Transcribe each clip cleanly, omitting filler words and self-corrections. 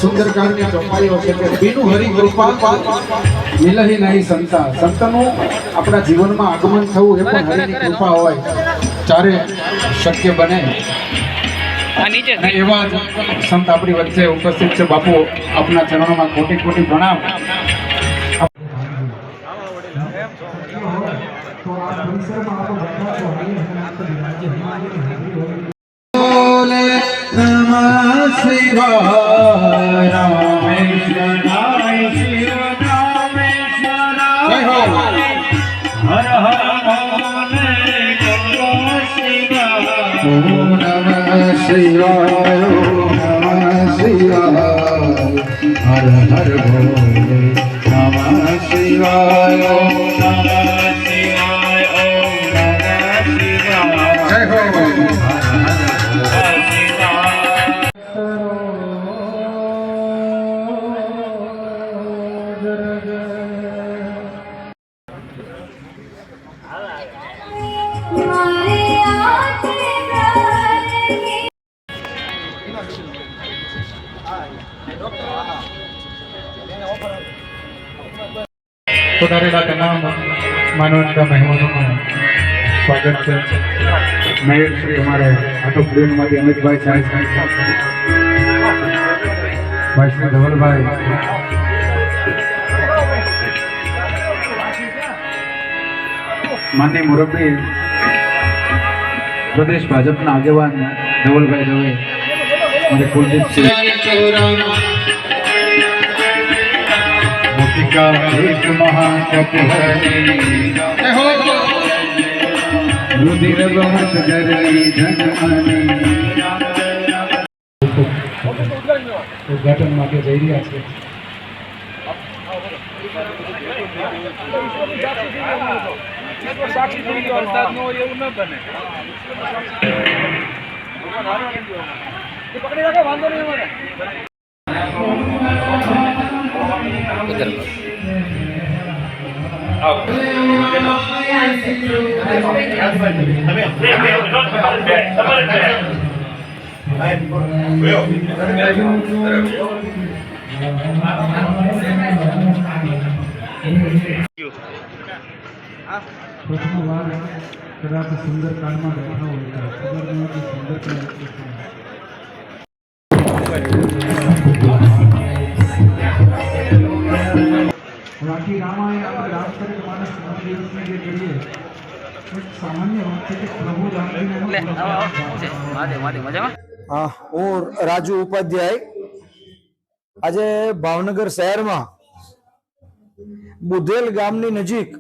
સુંદરકાળ ની ચોપાઈઓ છે કે બીનું હરિ કૃપા મિલહી નહીં સંતા. સંતનું આપણા જીવનમાં આગમન થવું એ પણ હરિની કૃપા હોય ત્યારે શક્ય બને. એવા જ સંત આપણી વચ્ચે ઉપસ્થિત છે. બાપુ, આપના ચરણોમાં કોટી કોટી પ્રણામ. નમઃ શિવાય રામેશ્વરાય શિવ રામેશ્વરાય હર હર ભોલે નમઃ શિવાય નમઃ શિવાય નમઃ શિવાય હર હર ભોલે નમઃ શિવાય નમઃ શિવાય નમઃ શિવાય જય હો. पधारेला तमाम मानवता मेहमानों का स्वागत है. मेयर श्री हमारे ऑटो प्लेन में अमित भाई साहब, भाई श्री धवल भाई, माननीय मुरब्बी प्रदेश भाजपा आगेवान धवल भाई दवे, मेरे कुलदीप सिंह का एक महातप है रुधिर बहुत गरई धनमानी. उद्घाटन માટે જઈ રહ્યા છે. સાક્ષી થઈ ગયો વરસાદ નો એવું ન બને. પકડી રાખો, વાંધો નહીં અમારે. પ્રથમ વાર કદાચ સુંદરકાંડમાં બેઠા હોય તો ખબર નહીં કે સુંદરકાંડ राखी रामायण આપણે રામચરિત માનસ દિવસની જે કરીએ એક સામાન્ય વાત છે કે પ્રભુ રામજીને હું રાજુ ઉપાધ્યાય આજે ભાવનગર શહેરમાં બુધેલ ગામની નજીક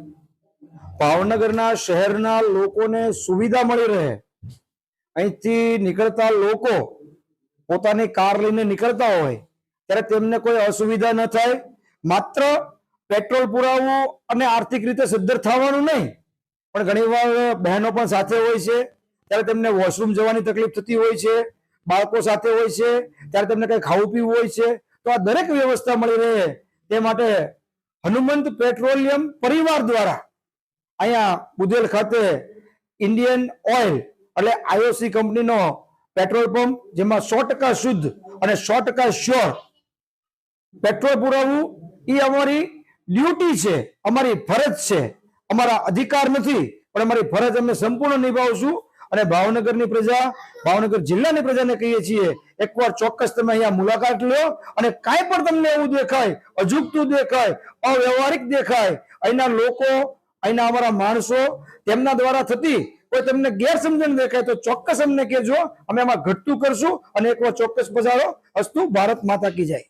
ભાવનગરના શહેરના લોકોને સુવિધા મળી રહે અહીંથી નીકળતા લોકો પોતાની કાર લઈને નીકળતા હોય ત્યારે તેમને કોઈ અસુવિધા ન થાય. માત્ર પેટ્રોલ પુરાવવું અને આર્થિક રીતે સદ્ધર થવાનું નહીં, પણ ઘણીવાર બહેનો પણ સાથે હોય છે ત્યારે તેમને વોશરૂમ જવાની તકલીફ થતી હોય છે, બાળકો સાથે હોય છે ત્યારે તેમને કંઈ ખાવું પીવું હોય છે. તો આ દરેક વ્યવસ્થા મળી રહે તે માટે હનુમંત પેટ્રોલિયમ પરિવાર દ્વારા અહીંયા બુધેલ ખાતે ઇન્ડિયન ઓઇલ એટલે આઈઓસી કંપનીનો પેટ્રોલ પંપ, જેમાં 100% શુદ્ધ અને 100% શ્યોર પેટ્રોલ પુરાવવું એ અમારી ડ્યુટી છે, અમારી ફરજ છે, અમારા અધિકાર નથી પણ અમારી ફરજ અમે સંપૂર્ણ નિભાવશું. અને ભાવનગરની પ્રજા, ભાવનગર જિલ્લાની પ્રજાને કહીએ છીએ એકવાર ચોક્કસ તમે અહીંયા મુલાકાત લો અને કાંઈ પણ તમને એવું દેખાય, અજુગતું દેખાય, અવ્યવહારિક દેખાય, અહીંના લોકો, અહીંના અમારા માણસો તેમના દ્વારા થતી કોઈ તમને ગેરસમજણ દેખાય તો ચોક્કસ અમને કહેજો, અમે એમાં ઘટતું કરશું અને એકવાર ચોક્કસ પધારો. અસ્તુ. ભારત માતા કી જય.